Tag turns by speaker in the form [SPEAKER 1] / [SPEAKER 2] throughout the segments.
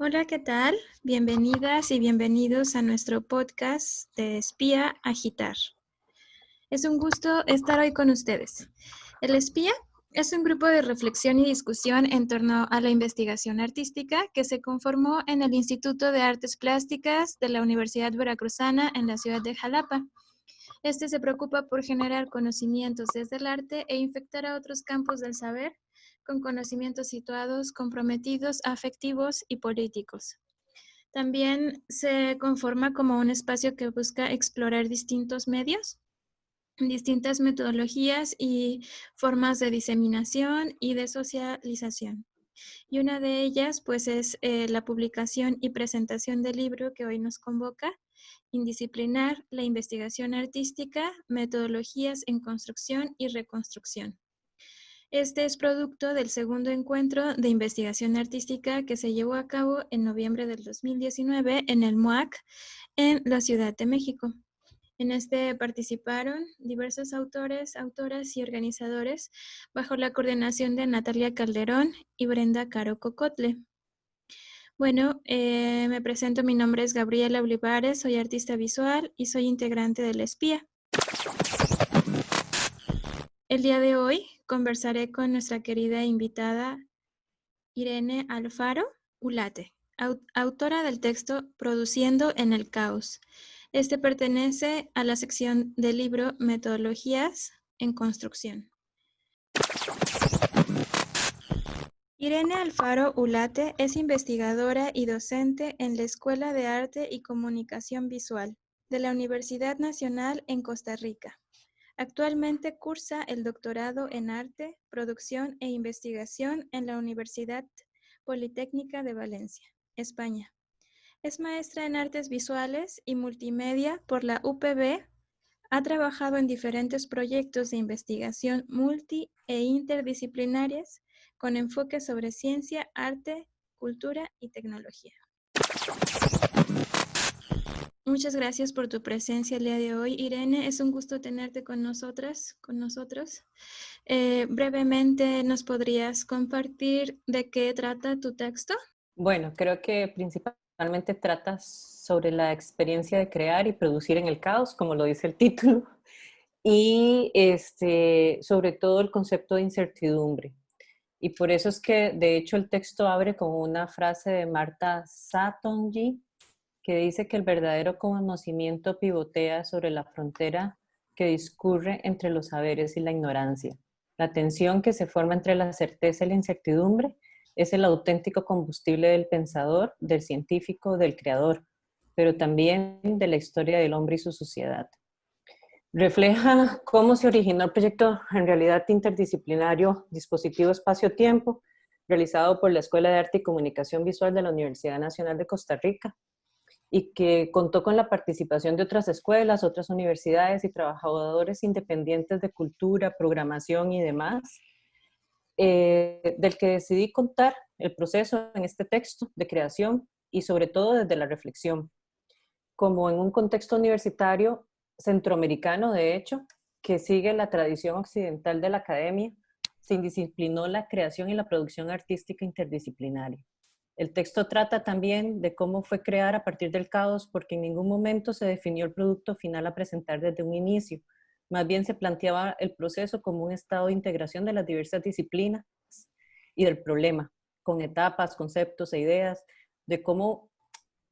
[SPEAKER 1] Hola, ¿qué tal? Bienvenidas y bienvenidos a nuestro podcast de Espía Agitar. Es un gusto estar hoy con ustedes. El Espía es un grupo de reflexión y discusión en torno a la investigación artística que se conformó en el Instituto de Artes Plásticas de la Universidad Veracruzana en la ciudad de Jalapa. Este se preocupa por generar conocimientos desde el arte e infectar a otros campos del saber con conocimientos situados, comprometidos, afectivos y políticos. También se conforma como un espacio que busca explorar distintos medios, distintas metodologías y formas de diseminación y de socialización. Y una de ellas, pues, es la publicación y presentación del libro que hoy nos convoca, Indisciplinar, la investigación artística, metodologías en construcción y reconstrucción. Este es producto del segundo encuentro de investigación artística que se llevó a cabo en noviembre del 2019 en el MUAC en la Ciudad de México. En este participaron diversos autores, autoras y organizadores bajo la coordinación de Natalia Calderón y Brenda Caro Cocotle. Bueno, me presento, mi nombre es Gabriela Olivares, soy artista visual y soy integrante del Espía. El día de hoy conversaré con nuestra querida invitada Irene Alfaro Ulate, autora del texto Produciendo en el Caos. Este pertenece a la sección del libro Metodologías en Construcción. Irene Alfaro Ulate es investigadora y docente en la Escuela de Arte y Comunicación Visual de la Universidad Nacional en Costa Rica. Actualmente cursa el doctorado en Arte, Producción e Investigación en la Universidad Politécnica de Valencia, España. Es maestra en Artes Visuales y Multimedia por la UPB. Ha trabajado en diferentes proyectos de investigación multi e interdisciplinarias con enfoque sobre ciencia, arte, cultura y tecnología. Muchas gracias por tu presencia el día de hoy, Irene. Es un gusto tenerte con nosotros. Brevemente, ¿nos podrías compartir de qué trata tu texto?
[SPEAKER 2] Bueno, creo que principalmente trata sobre la experiencia de crear y producir en el caos, como lo dice el título, y sobre todo el concepto de incertidumbre. Y por eso es que, de hecho, el texto abre con una frase de Martha Satonji, que dice que el verdadero conocimiento pivotea sobre la frontera que discurre entre los saberes y la ignorancia. La tensión que se forma entre la certeza y la incertidumbre es el auténtico combustible del pensador, del científico, del creador, pero también de la historia del hombre y su sociedad. Refleja cómo se originó el proyecto en realidad interdisciplinario Dispositivo Espacio-Tiempo, realizado por la Escuela de Arte y Comunicación Visual de la Universidad Nacional de Costa Rica, y que contó con la participación de otras escuelas, otras universidades y trabajadores independientes de cultura, programación y demás, del que decidí contar el proceso en este texto de creación y sobre todo desde la reflexión, como en un contexto universitario centroamericano, de hecho, que sigue la tradición occidental de la academia, se indisciplinó la creación y la producción artística interdisciplinaria. El texto trata también de cómo fue crear a partir del caos, porque en ningún momento se definió el producto final a presentar desde un inicio. Más bien se planteaba el proceso como un estado de integración de las diversas disciplinas y del problema, con etapas, conceptos e ideas, de cómo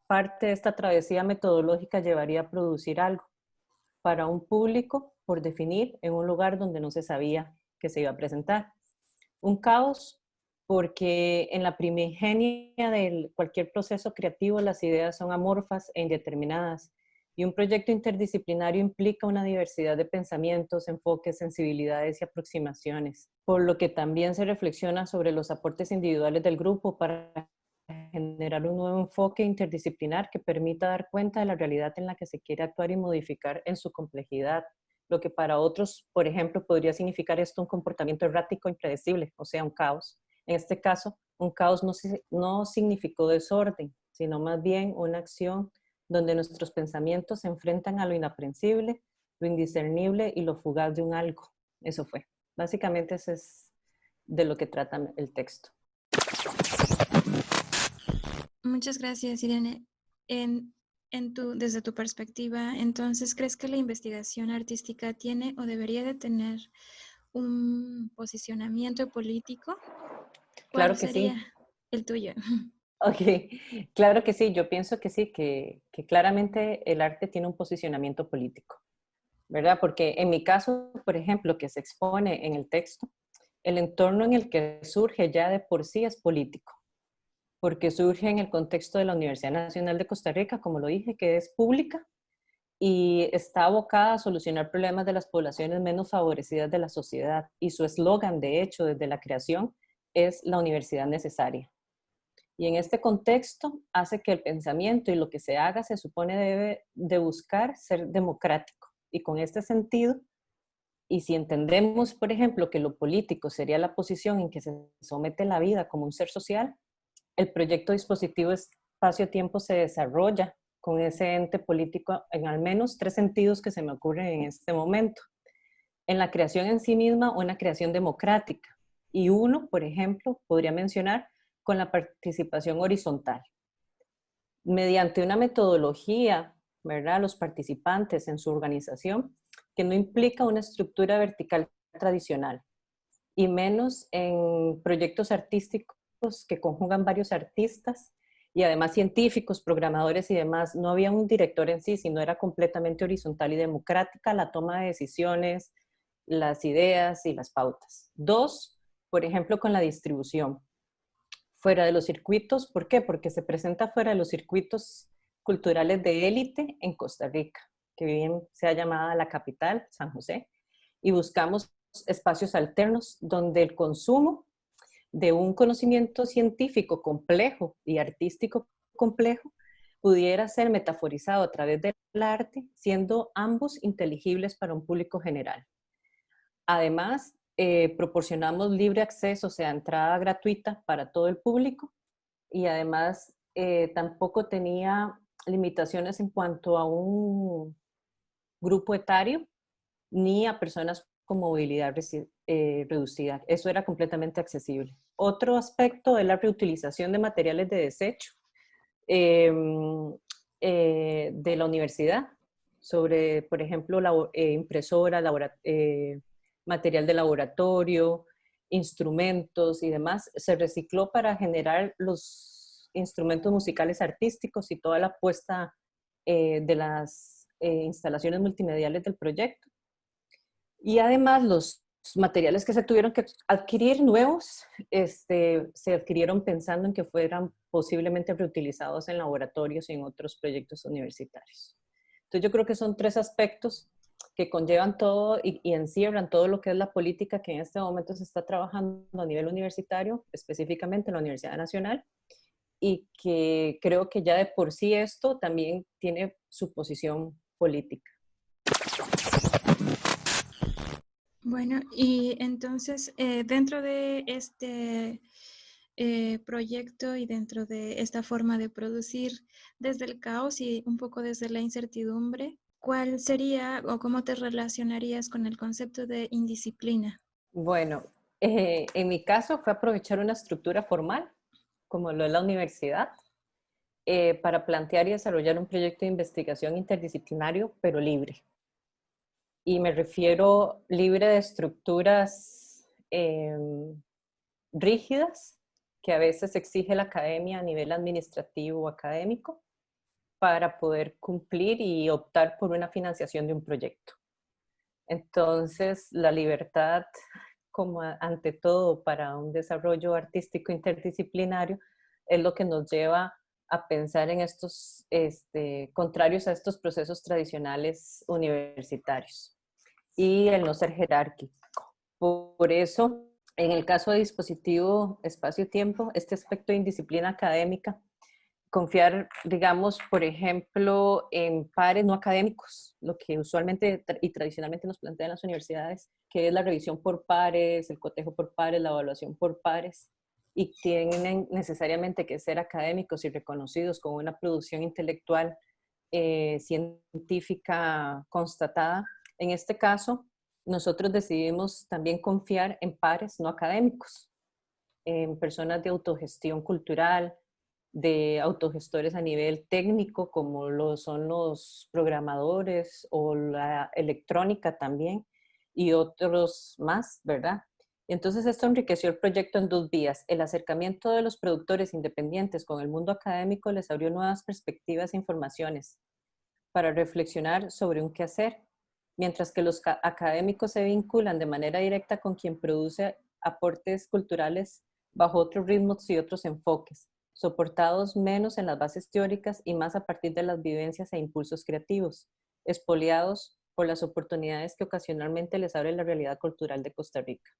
[SPEAKER 2] parte de esta travesía metodológica llevaría a producir algo para un público por definir en un lugar donde no se sabía que se iba a presentar. Un caos porque en la primigenia de cualquier proceso creativo las ideas son amorfas e indeterminadas, y un proyecto interdisciplinario implica una diversidad de pensamientos, enfoques, sensibilidades y aproximaciones, por lo que también se reflexiona sobre los aportes individuales del grupo para generar un nuevo enfoque interdisciplinar que permita dar cuenta de la realidad en la que se quiere actuar y modificar en su complejidad. Lo que para otros, por ejemplo, podría significar esto un comportamiento errático e impredecible, o sea, un caos. En este caso, un caos no significó desorden, sino más bien una acción donde nuestros pensamientos se enfrentan a lo inaprensible, lo indiscernible y lo fugaz de un algo. Eso fue. Básicamente eso es de lo que trata el texto.
[SPEAKER 1] Muchas gracias, Irene. Desde tu perspectiva, entonces, ¿crees que la investigación artística tiene o debería de tener un posicionamiento político? ¿Cuál
[SPEAKER 2] Claro que sí.
[SPEAKER 1] sería el tuyo?
[SPEAKER 2] Ok, claro que sí. Yo pienso que sí, que claramente el arte tiene un posicionamiento político, ¿verdad? Porque en mi caso, por ejemplo, que se expone en el texto, el entorno en el que surge ya de por sí es político, porque surge en el contexto de la Universidad Nacional de Costa Rica, como lo dije, que es pública y está abocada a solucionar problemas de las poblaciones menos favorecidas de la sociedad. Y su eslogan, de hecho, desde la creación, es la universidad necesaria. Y en este contexto hace que el pensamiento y lo que se haga se supone debe de buscar ser democrático. Y con este sentido, y si entendemos, por ejemplo, que lo político sería la posición en que se somete la vida como un ser social, el proyecto dispositivo espacio-tiempo se desarrolla con ese ente político en al menos 3 sentidos que se me ocurren en este momento. En la creación en sí misma, una creación democrática. Y uno, por ejemplo, podría mencionar con la participación horizontal. Mediante una metodología, ¿verdad? Los participantes en su organización, que no implica una estructura vertical tradicional, y menos en proyectos artísticos que conjugan varios artistas y además científicos, programadores y demás. No había un director en sí, sino era completamente horizontal y democrática la toma de decisiones, las ideas y las pautas. Dos, por ejemplo, con la distribución. Fuera de los circuitos, ¿por qué? Porque se presenta fuera de los circuitos culturales de élite en Costa Rica, que bien sea llamada la capital, San José, y buscamos espacios alternos donde el consumo de un conocimiento científico complejo y artístico complejo pudiera ser metaforizado a través del arte, siendo ambos inteligibles para un público general. Además, proporcionamos libre acceso, o sea, entrada gratuita para todo el público, y además tampoco tenía limitaciones en cuanto a un grupo etario ni a personas con movilidad reducida. Eso era completamente accesible. Otro aspecto es la reutilización de materiales de desecho eh, de la universidad, sobre, por ejemplo, impresora, material de laboratorio, instrumentos y demás. Se recicló para generar los instrumentos musicales artísticos y toda la puesta de las instalaciones multimediales del proyecto. Y además los materiales que se tuvieron que adquirir nuevos, se adquirieron pensando en que fueran posiblemente reutilizados en laboratorios y en otros proyectos universitarios. Entonces yo creo que son 3 aspectos que conllevan todo y encierran todo lo que es la política que en este momento se está trabajando a nivel universitario, específicamente en la Universidad Nacional, y que creo que ya de por sí esto también tiene su posición política.
[SPEAKER 1] Bueno, y entonces dentro de este proyecto y dentro de esta forma de producir desde el caos y un poco desde la incertidumbre, ¿cuál sería o cómo te relacionarías con el concepto de indisciplina?
[SPEAKER 2] Bueno, en mi caso fue aprovechar una estructura formal, como lo es la universidad, para plantear y desarrollar un proyecto de investigación interdisciplinario, pero libre. Y me refiero libre de estructuras rígidas que a veces exige la academia a nivel administrativo o académico para poder cumplir y optar por una financiación de un proyecto. Entonces, la libertad como ante todo para un desarrollo artístico interdisciplinario es lo que nos lleva a pensar en estos contrarios a estos procesos tradicionales universitarios y el no ser jerárquico. Por eso, en el caso de dispositivo espacio-tiempo, este aspecto de indisciplina académica, confiar, digamos, por ejemplo, en pares no académicos, lo que usualmente y tradicionalmente nos plantean las universidades, que es la revisión por pares, el cotejo por pares, la evaluación por pares, y tienen necesariamente que ser académicos y reconocidos con una producción intelectual científica constatada. En este caso, nosotros decidimos también confiar en pares no académicos, en personas de autogestión cultural, de autogestores a nivel técnico, como lo son los programadores o la electrónica también, y otros más, ¿verdad? Entonces esto enriqueció el proyecto en dos vías. El acercamiento de los productores independientes con el mundo académico les abrió nuevas perspectivas e informaciones para reflexionar sobre un quehacer, mientras que los académicos se vinculan de manera directa con quien produce aportes culturales bajo otros ritmos y otros enfoques, soportados menos en las bases teóricas y más a partir de las vivencias e impulsos creativos, expoliados por las oportunidades que ocasionalmente les abre la realidad cultural de Costa Rica.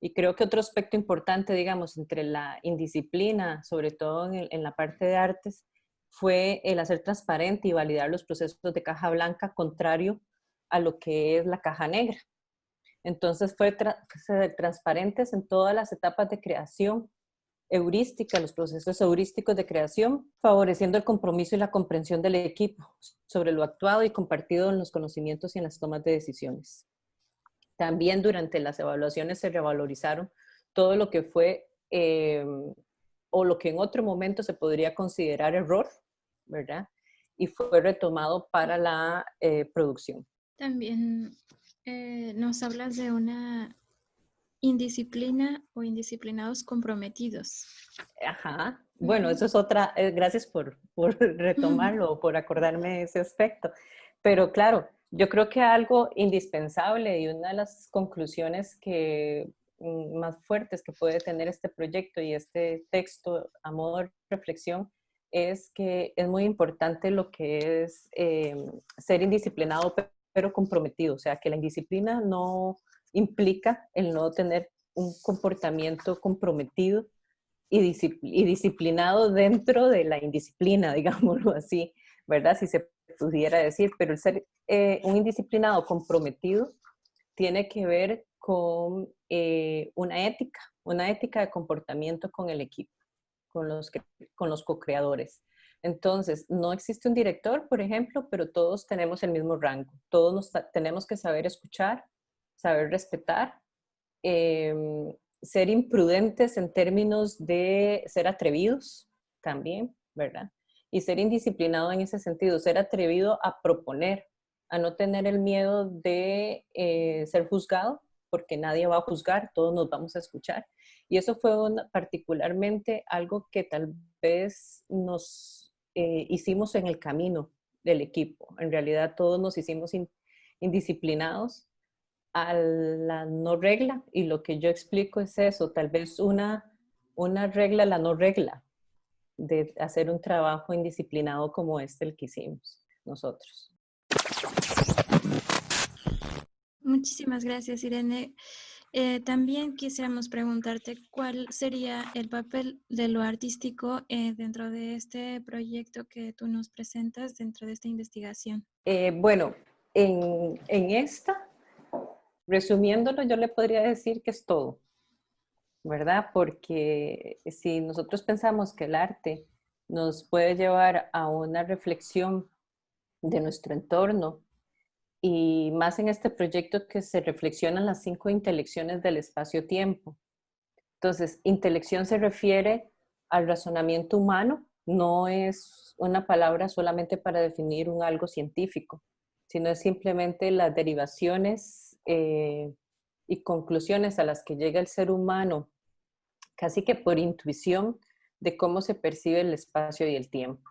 [SPEAKER 2] Y creo que otro aspecto importante, digamos, entre la indisciplina, sobre todo en la parte de artes, fue el hacer transparente y validar los procesos de caja blanca, contrario a lo que es la caja negra. Entonces fue ser transparentes en todas las etapas de creación heurística, los procesos heurísticos de creación, favoreciendo el compromiso y la comprensión del equipo sobre lo actuado y compartido en los conocimientos y en las tomas de decisiones. También durante las evaluaciones se revalorizaron todo lo que fue o lo que en otro momento se podría considerar error, ¿verdad? Y fue retomado para la producción.
[SPEAKER 1] También nos hablas de una indisciplina o indisciplinados comprometidos.
[SPEAKER 2] Ajá. Bueno, eso es otra, gracias por retomarlo, por acordarme de ese aspecto. Pero claro, yo creo que algo indispensable y una de las conclusiones que más fuertes que puede tener este proyecto y este texto a modo de reflexión es que es muy importante lo que es ser indisciplinado pero comprometido. O sea, que la indisciplina no implica el no tener un comportamiento comprometido y disciplinado dentro de la indisciplina, digámoslo así, ¿verdad? Si se pudiera decir, pero el ser un indisciplinado comprometido tiene que ver con una ética de comportamiento con el equipo, con los co-creadores. Entonces, no existe un director, por ejemplo, pero todos tenemos el mismo rango. Todos tenemos que saber escuchar, saber respetar, ser imprudentes en términos de ser atrevidos también, ¿verdad? Y ser indisciplinado en ese sentido, ser atrevido a proponer, a no tener el miedo de ser juzgado, porque nadie va a juzgar, todos nos vamos a escuchar. Y eso fue particularmente algo que tal vez nos hicimos en el camino del equipo. En realidad todos nos hicimos indisciplinados a la no regla, y lo que yo explico es eso, tal vez una regla, la no regla, de hacer un trabajo indisciplinado como el que hicimos nosotros.
[SPEAKER 1] Muchísimas gracias, Irene. También quisiéramos preguntarte cuál sería el papel de lo artístico dentro de este proyecto que tú nos presentas, dentro de esta investigación.
[SPEAKER 2] Bueno, en esta, resumiéndolo, yo le podría decir que es todo, ¿verdad? Porque si nosotros pensamos que el arte nos puede llevar a una reflexión de nuestro entorno, y más en este proyecto que se reflexionan las 5 intelecciones del espacio-tiempo. Entonces, intelección se refiere al razonamiento humano, no es una palabra solamente para definir un algo científico, sino es simplemente las derivaciones y conclusiones a las que llega el ser humano, casi que por intuición, de cómo se percibe el espacio y el tiempo.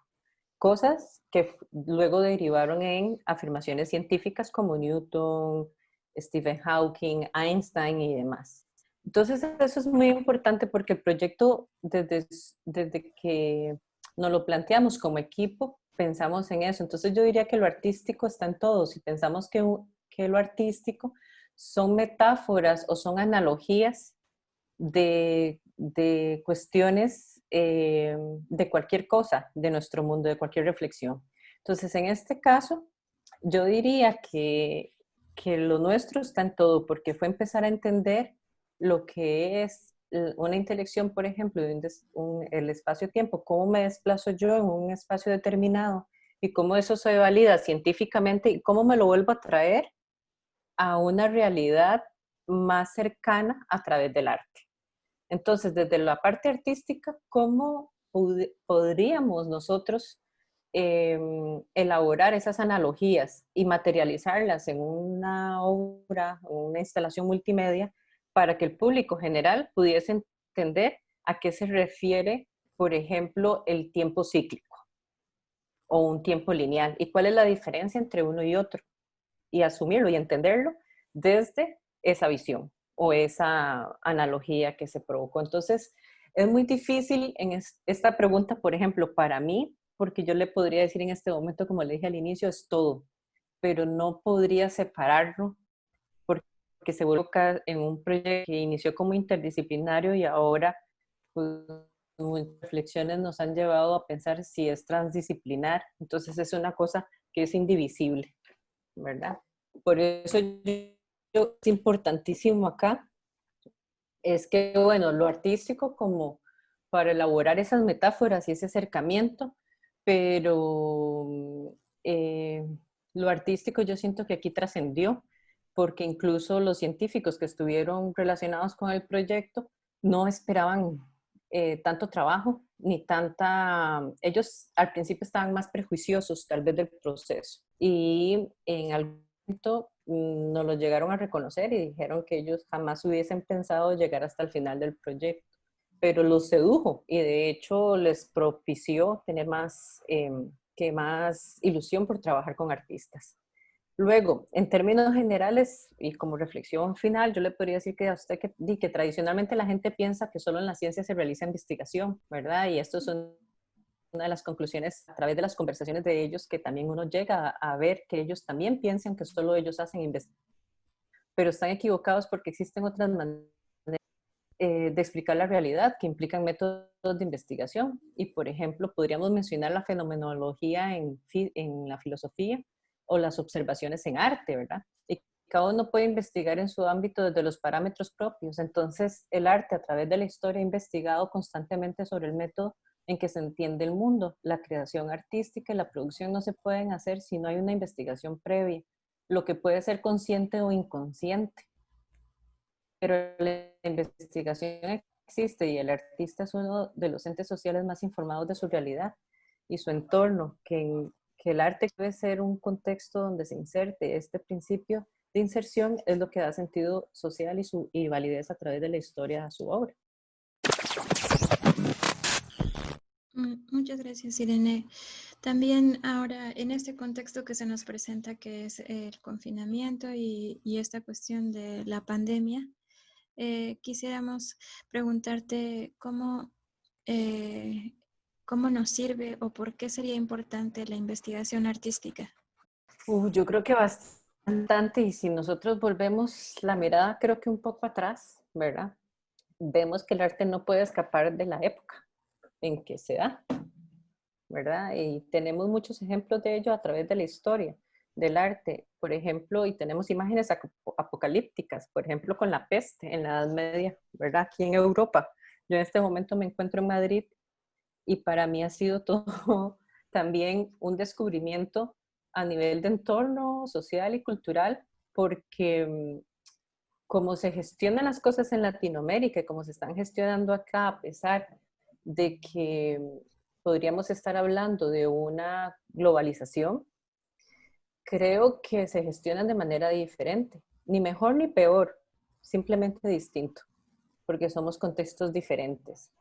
[SPEAKER 2] Cosas que luego derivaron en afirmaciones científicas como Newton, Stephen Hawking, Einstein y demás. Entonces eso es muy importante porque el proyecto, desde que nos lo planteamos como equipo, pensamos en eso. Entonces yo diría que lo artístico está en todo. Si pensamos que lo artístico son metáforas o son analogías de cuestiones de cualquier cosa, de nuestro mundo, de cualquier reflexión. Entonces, en este caso, yo diría que lo nuestro está en todo, porque fue empezar a entender lo que es una intelección, por ejemplo, el espacio-tiempo, cómo me desplazo yo en un espacio determinado y cómo eso se valida científicamente y cómo me lo vuelvo a traer a una realidad más cercana a través del arte. Entonces, desde la parte artística, ¿cómo podríamos nosotros elaborar esas analogías y materializarlas en una obra o una instalación multimedia para que el público general pudiese entender a qué se refiere, por ejemplo, el tiempo cíclico o un tiempo lineal y cuál es la diferencia entre uno y otro, y asumirlo y entenderlo desde esa visión o esa analogía que se provocó. Entonces, es muy difícil en esta pregunta, por ejemplo, para mí, porque yo le podría decir en este momento, como le dije al inicio, es todo, pero no podría separarlo porque se vuelve en un proyecto que inició como interdisciplinario y ahora pues, muchas reflexiones nos han llevado a pensar si es transdisciplinar. Entonces es una cosa que es indivisible, ¿verdad? Por eso es importantísimo acá, es que, bueno, lo artístico como para elaborar esas metáforas y ese acercamiento, pero eh, lo artístico yo siento que aquí trascendió, porque incluso los científicos que estuvieron relacionados con el proyecto no esperaban tanto trabajo ni tanta... Ellos al principio estaban más prejuiciosos tal vez del proceso y en algún momento nos lo llegaron a reconocer y dijeron que ellos jamás hubiesen pensado llegar hasta el final del proyecto, pero los sedujo y de hecho les propició tener más ilusión por trabajar con artistas. Luego, en términos generales y como reflexión final, yo le podría decir que a usted que tradicionalmente la gente piensa que solo en la ciencia se realiza investigación, ¿verdad? Y esto es una de las conclusiones a través de las conversaciones de ellos, que también uno llega a ver que ellos también piensan que solo ellos hacen investigación, pero están equivocados porque existen otras maneras de explicar la realidad que implican métodos de investigación. Y, por ejemplo, podríamos mencionar la fenomenología en la filosofía o las observaciones en arte, ¿verdad? Y cada uno puede investigar en su ámbito desde los parámetros propios. Entonces, el arte a través de la historia ha investigado constantemente sobre el método en que se entiende el mundo. La creación artística y la producción no se pueden hacer si no hay una investigación previa, lo que puede ser consciente o inconsciente, pero la investigación existe y el artista es uno de los entes sociales más informados de su realidad y su entorno, que el arte debe ser un contexto donde se inserte. Este principio de inserción es lo que da sentido social y validez a través de la historia a su obra.
[SPEAKER 1] Muchas gracias, Irene. También ahora, en este contexto que se nos presenta, que es el confinamiento y esta cuestión de la pandemia, quisiéramos preguntarte cómo nos sirve o por qué sería importante la investigación artística.
[SPEAKER 2] Yo creo que bastante, y si nosotros volvemos la mirada, creo que un poco atrás, ¿verdad? Vemos que el arte no puede escapar de la época en que se da, ¿verdad? Y tenemos muchos ejemplos de ello a través de la historia del arte, por ejemplo, y tenemos imágenes apocalípticas, por ejemplo, con la peste en la Edad Media, ¿verdad? Aquí en Europa. Yo en este momento me encuentro en Madrid y para mí ha sido todo también un descubrimiento a nivel de entorno social y cultural, porque cómo se gestionan las cosas en Latinoamérica, cómo se están gestionando acá, a pesar de que podríamos estar hablando de una globalización, creo que se gestionan de manera diferente, ni mejor ni peor, simplemente distinto, porque somos contextos diferentes.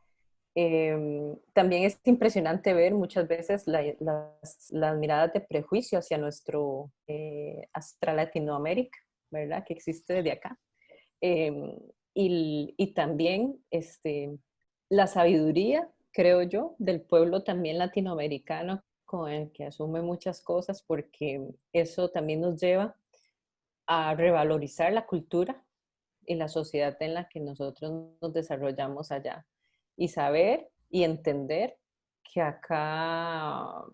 [SPEAKER 2] También es impresionante ver muchas veces las miradas de prejuicio hacia hacia Latinoamérica, ¿verdad? Que existe desde acá. Y también la sabiduría, creo yo, del pueblo también latinoamericano con el que asume muchas cosas, porque eso también nos lleva a revalorizar la cultura y la sociedad en la que nosotros nos desarrollamos allá y saber y entender que acá,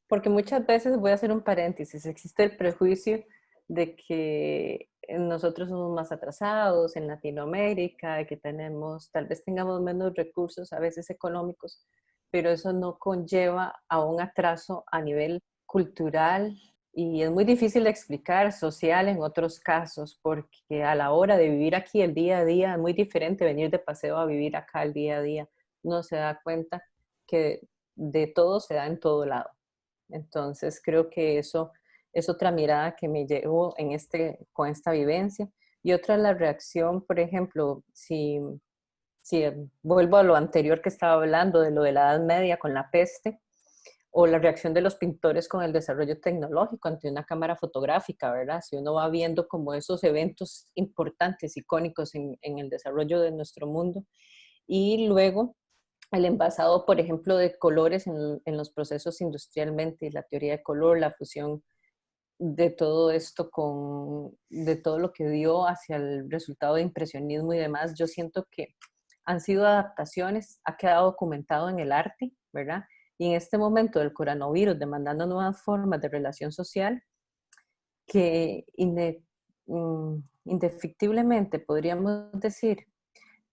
[SPEAKER 2] porque muchas veces, voy a hacer un paréntesis, existe el prejuicio de que nosotros somos más atrasados en Latinoamérica, de que tal vez tengamos menos recursos a veces económicos, pero eso no conlleva a un atraso a nivel cultural y es muy difícil de explicar, social en otros casos, porque a la hora de vivir aquí el día a día es muy diferente venir de paseo a vivir acá el día a día. Uno se da cuenta que de todo se da en todo lado. Entonces creo que eso es otra mirada que me llevo con esta vivencia. Y otra es la reacción, por ejemplo, si vuelvo a lo anterior que estaba hablando, de lo de la Edad Media con la peste, o la reacción de los pintores con el desarrollo tecnológico ante una cámara fotográfica, ¿verdad? Si uno va viendo como esos eventos importantes, icónicos en el desarrollo de nuestro mundo. Y luego el envasado, por ejemplo, de colores en los procesos industrialmente, la teoría de color, la fusión de todo esto de todo lo que dio hacia el resultado de impresionismo y demás, yo siento que han sido adaptaciones, ha quedado documentado en el arte, ¿verdad? Y en este momento del coronavirus, demandando nuevas formas de relación social, que indefectiblemente podríamos decir,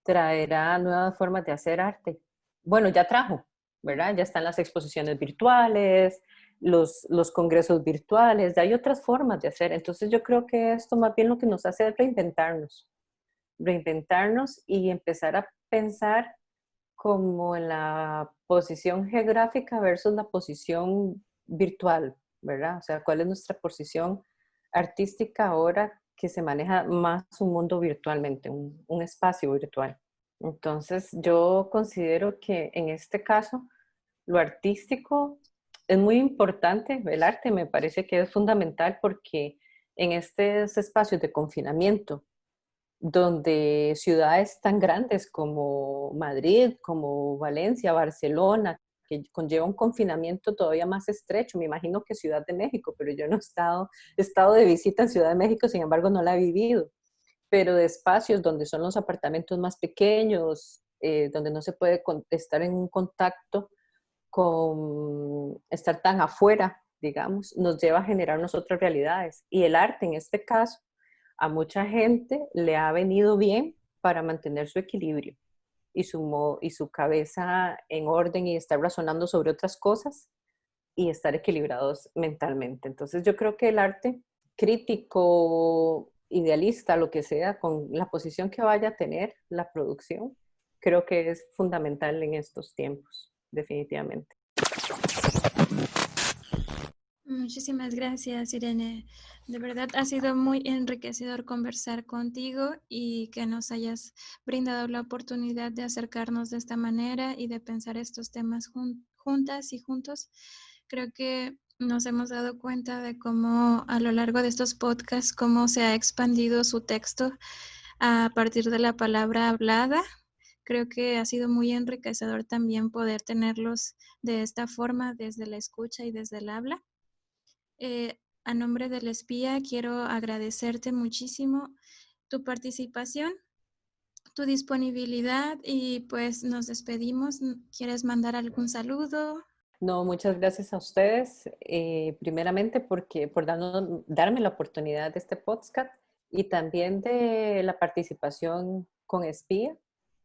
[SPEAKER 2] traerá nuevas formas de hacer arte. Bueno, ya trajo, ¿verdad? Ya están las exposiciones virtuales, los congresos virtuales, ya hay otras formas de hacer. Entonces yo creo que esto más bien lo que nos hace es reinventarnos y empezar a pensar como en la posición geográfica versus la posición virtual, ¿verdad? O sea, ¿cuál es nuestra posición artística ahora que se maneja más un mundo virtualmente, un espacio virtual? Entonces, yo considero que en este caso, lo artístico es muy importante, el arte me parece que es fundamental porque en estos espacios de confinamiento, donde ciudades tan grandes como Madrid, como Valencia, Barcelona, que conlleva un confinamiento todavía más estrecho, me imagino que Ciudad de México, pero yo no he estado de visita en Ciudad de México, sin embargo no la he vivido, pero de espacios donde son los apartamentos más pequeños, donde no se puede estar en un contacto con estar tan afuera, digamos, nos lleva a generarnos otras realidades. Y el arte, en este caso, a mucha gente le ha venido bien para mantener su equilibrio y su cabeza en orden y estar razonando sobre otras cosas y estar equilibrados mentalmente. Entonces yo creo que el arte crítico, idealista, lo que sea, con la posición que vaya a tener la producción, creo que es fundamental en estos tiempos, definitivamente.
[SPEAKER 1] Muchísimas gracias, Irene. De verdad ha sido muy enriquecedor conversar contigo y que nos hayas brindado la oportunidad de acercarnos de esta manera y de pensar estos temas juntas y juntos. Creo que nos hemos dado cuenta de cómo a lo largo de estos podcasts, cómo se ha expandido su texto a partir de la palabra hablada. Creo que ha sido muy enriquecedor también poder tenerlos de esta forma, desde la escucha y desde el habla. A nombre del espía, quiero agradecerte muchísimo tu participación, tu disponibilidad y pues nos despedimos. ¿Quieres mandar algún saludo?
[SPEAKER 2] No, muchas gracias a ustedes, primeramente por darme la oportunidad de este podcast y también de la participación con Espía.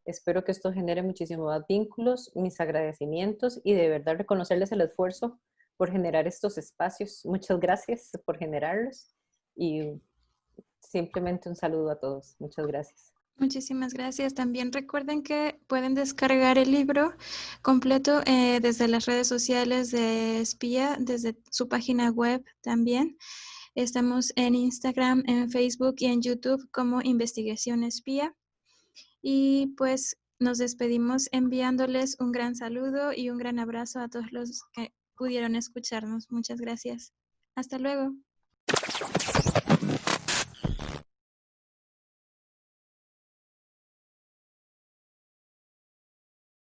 [SPEAKER 2] Espero que esto genere muchísimos más vínculos, mis agradecimientos y de verdad reconocerles el esfuerzo por generar estos espacios. Muchas gracias por generarlos y simplemente un saludo a todos. Muchas gracias.
[SPEAKER 1] Muchísimas gracias. También recuerden que pueden descargar el libro completo desde las redes sociales de Espía, desde su página web también. Estamos en Instagram, en Facebook y en YouTube como Investigación Espía. Y pues nos despedimos enviándoles un gran saludo y un gran abrazo a todos los que pudieron escucharnos. Muchas gracias. Hasta luego.